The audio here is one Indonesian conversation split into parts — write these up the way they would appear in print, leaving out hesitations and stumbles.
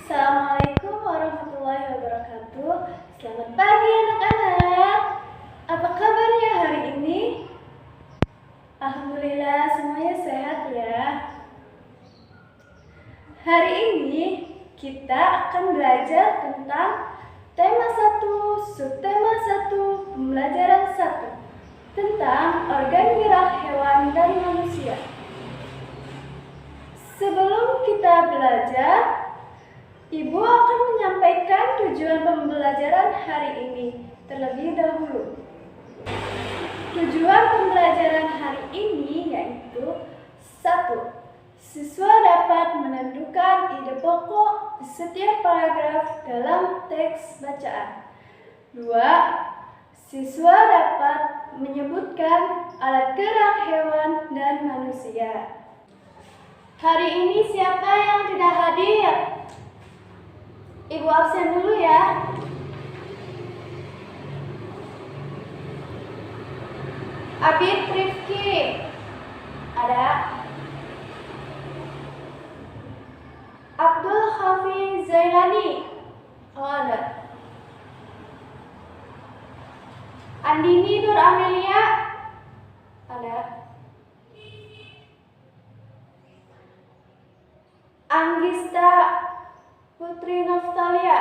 Assalamualaikum warahmatullahi wabarakatuh. Selamat pagi anak-anak. Apa kabarnya hari ini? Alhamdulillah semuanya sehat ya. Hari ini kita akan belajar tentang tema 1, subtema 1, pembelajaran 1 tentang organ gerak hewan dan manusia. Sebelum kita belajar, Ibu akan menyampaikan tujuan pembelajaran hari ini terlebih dahulu. Tujuan pembelajaran hari ini yaitu 1. Siswa dapat menentukan ide pokok di setiap paragraf dalam teks bacaan. 2. Siswa dapat menyebutkan alat gerak hewan dan manusia. Hari ini siapa yang tidak hadir? Ibu absen dulu ya. Abid Rifki ada. Abdul Hafiz Zailani ada. Andini Nur Amelia ada. Anggista Putri Noftalia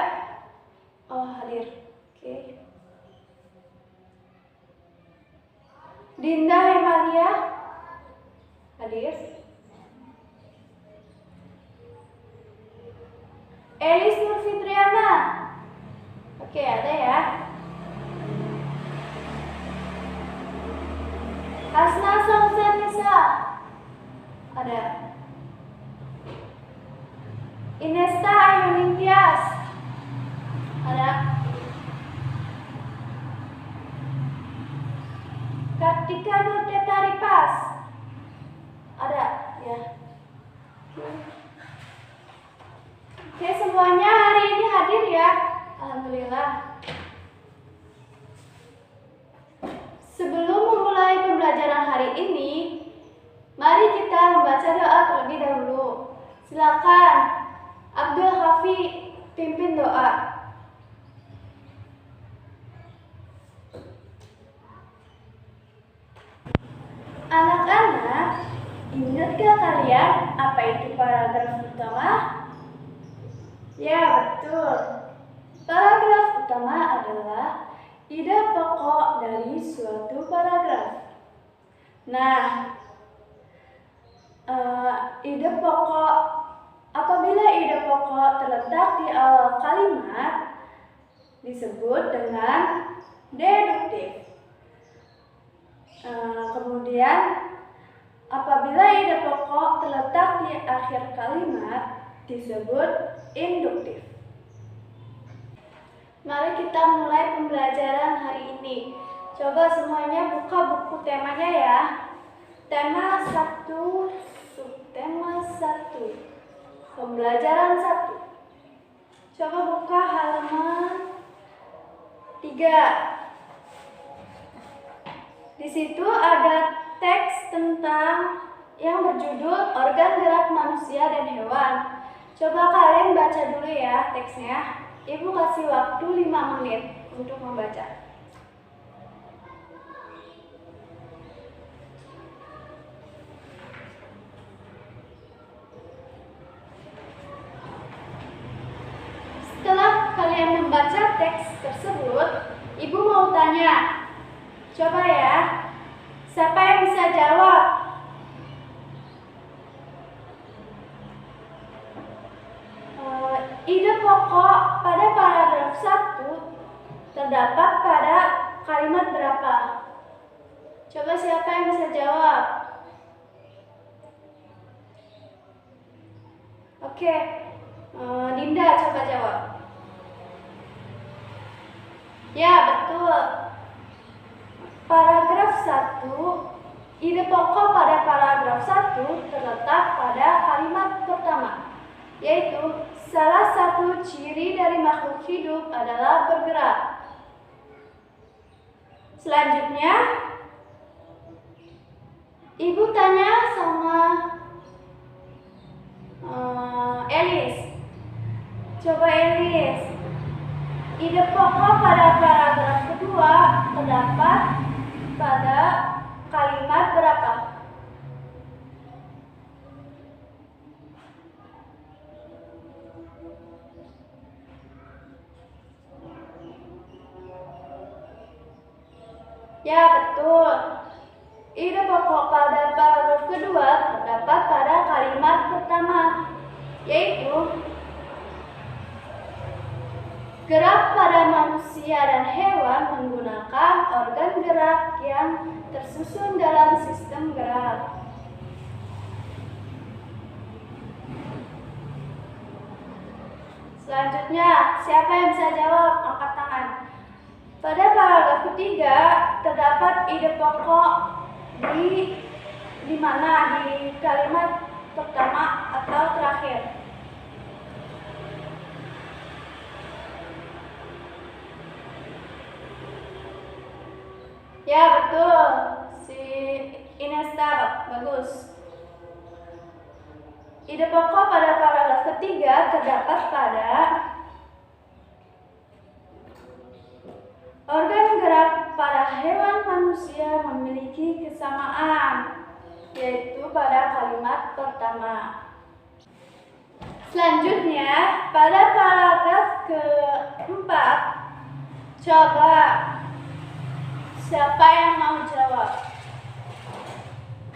hadir. Oke. Dinda Himalia hadir. Elis Nur Fitriana. Oke, ada ya. Hasna Samsanisa ada. Inesta Ayunintias ada. Kartika Nur Tetaripas ada ya. Oke, semuanya hari ini hadir ya. Alhamdulillah. Sebelum memulai pembelajaran hari ini, mari kita membaca doa terlebih dahulu. Silakan Abdul Hafi pimpin doa. Anak-anak, ingatkah kalian apa itu paragraf utama? Ya, betul. Paragraf utama adalah ide pokok dari suatu paragraf. Nah, apabila ide pokok terletak di awal kalimat, disebut dengan deduktif. Kemudian, apabila ide pokok terletak di akhir kalimat, disebut induktif. Mari kita mulai pembelajaran hari ini. Coba semuanya buka buku temanya ya. Tema 1, subtema 1, pembelajaran 1. Coba buka halaman 3. Di situ ada teks tentang yang berjudul organ gerak manusia dan hewan. Coba kalian baca dulu ya teksnya. Ibu kasih waktu 5 menit untuk membaca. Setelah kalian membaca teks tersebut, Ibu mau tanya. Coba ya, siapa yang bisa jawab? Ide pokok pada paragraf 1 terdapat pada kalimat berapa? Coba siapa yang bisa jawab? Oke, Dinda coba jawab. Ya, betul. Paragraf 1, ide pokok pada paragraf 1 terletak pada kalimat pertama, yaitu salah satu ciri dari makhluk hidup adalah bergerak. Selanjutnya, Ibu tanya sama Elis, Coba Elis. Ide pokok pada paragraf kedua terdapat pada kalimat berapa? Ya, betul. Ide pokok pada paragraf kedua terdapat pada kalimat pertama, yaitu gerak pada manusia dan hewan menggunakan organ gerak yang tersusun dalam sistem gerak. Selanjutnya, siapa yang bisa jawab? Angkat tangan. Pada paragraf ketiga terdapat ide pokok di mana? Di kalimat pertama atau terakhir? Ya, betul. Si Inesta, bagus. Ide pokok pada paragraf ketiga terdapat pada organ gerak pada hewan manusia memiliki kesamaan, yaitu pada kalimat pertama. Selanjutnya, pada paragraf keempat, coba siapa yang mau jawab?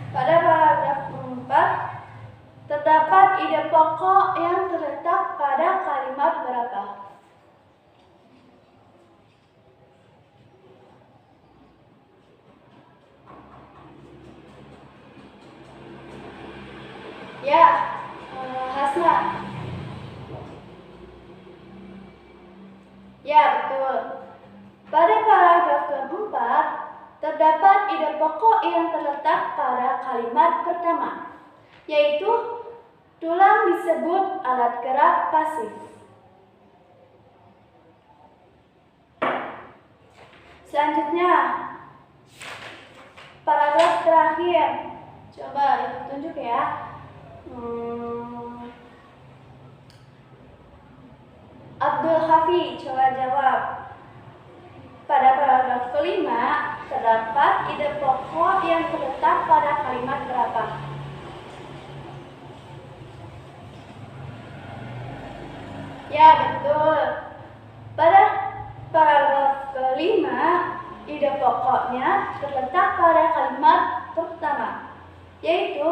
Pada paragraf keempat terdapat ide pokok yang terletak pada kalimat berapa? Ya, Hasna. Ya, betul. Pada paragraf keempat terdapat ide pokok yang terletak pada kalimat pertama, yaitu tulang disebut alat gerak pasif. Selanjutnya, paragraf terakhir. Coba tunjuk ya. Abdul Hafi, coba jawab. Pada paragraf kelima terdapat ide pokok yang terletak pada kalimat berapa? Ya, betul. Pada paragraf kelima, ide pokoknya terletak pada kalimat pertama, yaitu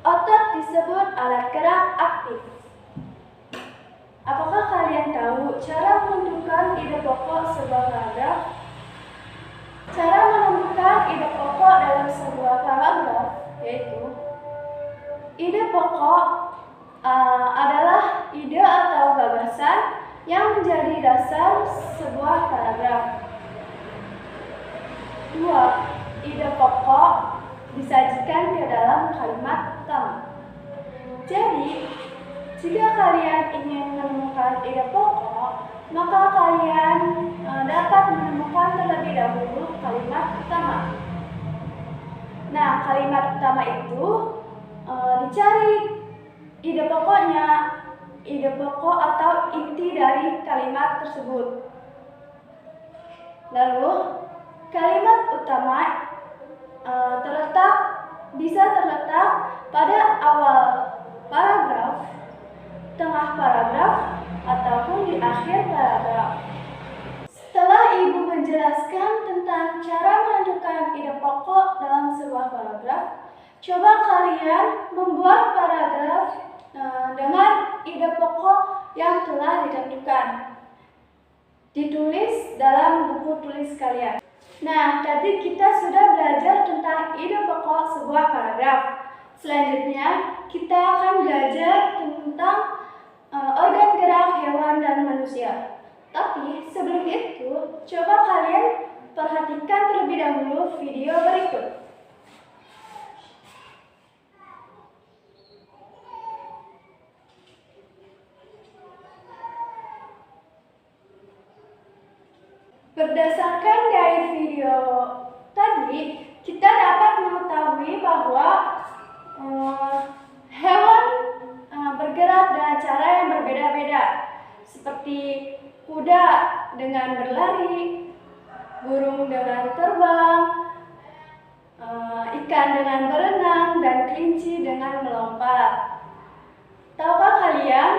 otot disebut alat gerak aktif. Apakah kalian tahu cara menentukan ide pokok sebuah paragraf? Cara menentukan ide pokok dalam sebuah paragraf yaitu ide pokok adalah ide atau gagasan yang menjadi dasar sebuah paragraf. 2. Ide pokok disajikan ke dalam kalimat pertama. Jadi, jika kalian ingin menemukan ide pokok, maka kalian dapat menemukan terlebih dahulu kalimat pertama. Nah, kalimat pertama itu dicari ide pokoknya, ide pokok atau inti dari kalimat tersebut. Lalu, kalimat utama bisa terletak pada awal paragraf, tengah paragraf, ataupun di akhir paragraf. Setelah Ibu menjelaskan tentang cara menentukan ide pokok dalam sebuah paragraf, coba kalian membuat paragraf dengan ide pokok yang telah ditentukan. Ditulis dalam buku tulis kalian. Nah, tadi kita sudah belajar tentang ide pokok sebuah paragraf. Selanjutnya, kita akan belajar tentang organ gerak hewan dan manusia. Tapi sebelum itu, coba kalian perhatikan terlebih dahulu video berikut. Berdasarkan dari video tadi, kita dapat mengetahui bahwa hewan bergerak dengan cara yang berbeda-beda. seperti kuda dengan berlari, burung dengan terbang, ikan dengan berenang, dan kelinci dengan melompat. Tahukah kalian,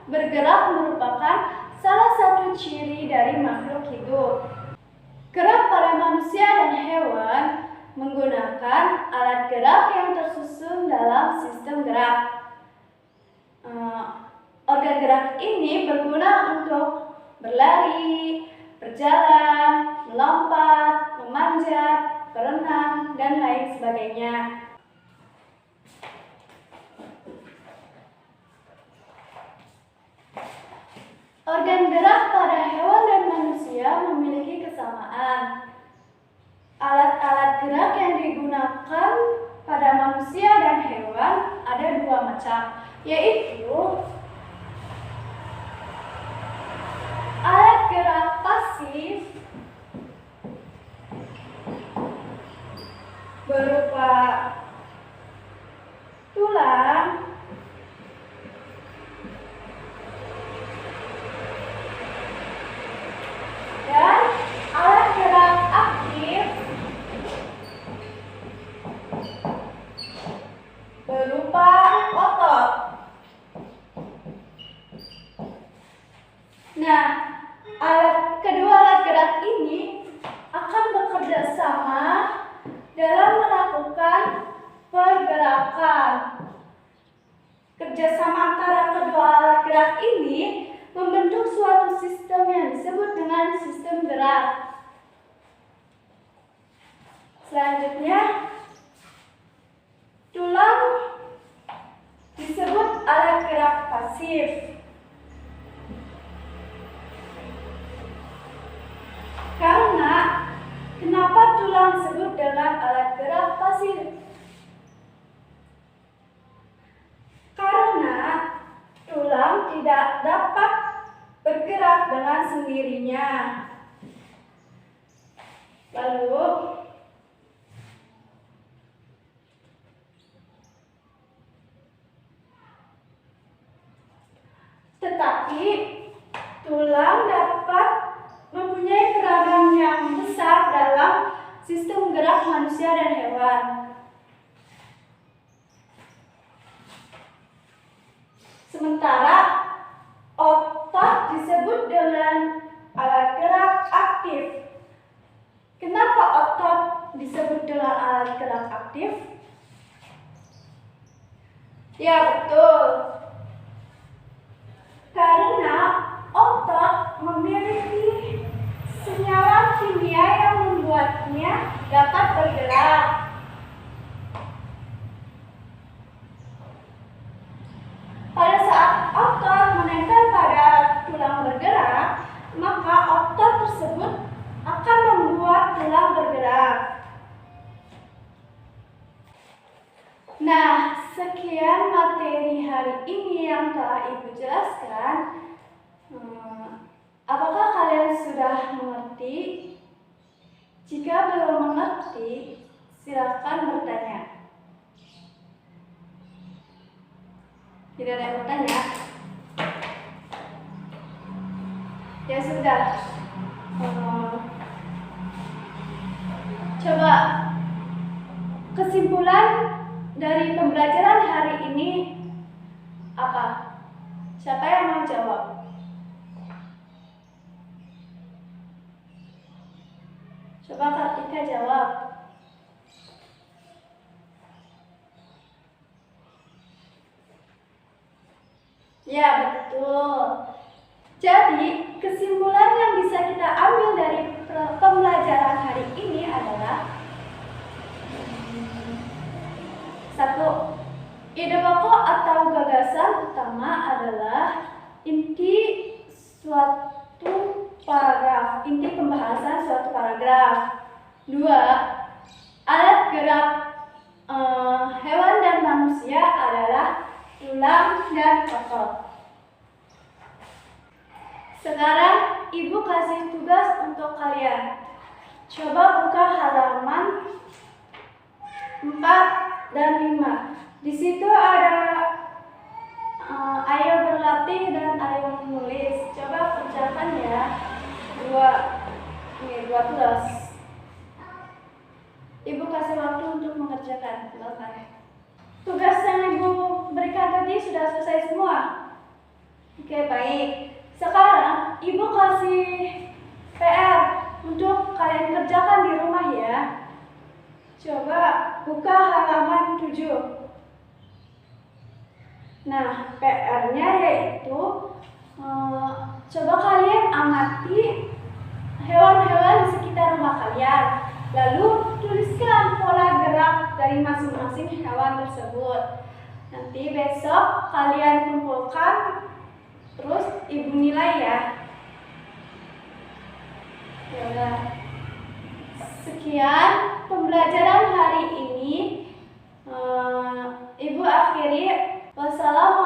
bergerak merupakan salah satu ciri dari makhluk hidup. Gerak pada manusia dan hewan menggunakan alat gerak yang tersusun dalam sistem gerak. Organ gerak ini berguna untuk berlari, berjalan, melompat, memanjat, berenang, dan lain sebagainya. Organ gerak pada hewan dan manusia memiliki kesamaan. Alat-alat gerak yang digunakan pada manusia dan hewan ada dua macam, yaitu alat gerak pasif berupa tulang, dan alat gerak aktif berupa otot. Nah, kedua alat gerak ini akan bekerja sama dalam melakukan pergerakan. Kerjasama antara kedua alat gerak ini membentuk suatu sistem yang disebut dengan sistem gerak. Selanjutnya, tulang disebut alat gerak pasif. Kenapa tulang disebut dengan alat gerak pasif? Karena tulang tidak dapat bergerak dengan sendirinya. Lalu, tetapi tulang dapat mempunyai peranan yang besar dalam sistem gerak manusia dan hewan. Sementara otot disebut dengan alat gerak aktif. Kenapa otot disebut dengan alat gerak aktif? Ya, betul. Karena otot memiliki senyawa kimia yang membuatnya dapat bergerak. Pada saat otot menempel pada tulang bergerak, maka otot tersebut akan membuat tulang bergerak. Nah, sekian materi hari ini yang telah Ibu jelaskan. Apakah kalian sudah mengerti? Jika belum mengerti, silakan bertanya. Tidak ada yang bertanya? Ya sudah. Coba kesimpulan dari pembelajaran hari ini apa? Siapa yang mau jawab? Coba Kartika jawab. Ya, betul. Jadi, kesimpulan yang bisa kita ambil dari pembelajaran hari ini adalah satu, ide pokok atau gagasan utama adalah inti suatu paragraf, inti pembahasan suatu paragraf. Dua, alat gerak hewan dan manusia adalah tulang dan otot. Sekarang Ibu kasih tugas untuk kalian. Coba buka halaman 4 dan 5. Di situ ada ayo berlatih dan ayo menulis. Coba coba kalian. Tugas yang Ibu berikan tadi sudah selesai semua? Oke, baik. Sekarang Ibu kasih PR untuk kalian kerjakan di rumah ya. Coba buka halaman 7. Nah, PR-nya yaitu coba kalian amati hewan-hewan di sekitar rumah kalian. Lalu tuliskan pola gerak dari masing-masing hewan tersebut. Nanti besok kalian kumpulkan, terus Ibu nilai ya. Ya udah. Sekian pembelajaran hari ini. Ibu akhiri. Wassalamualaikum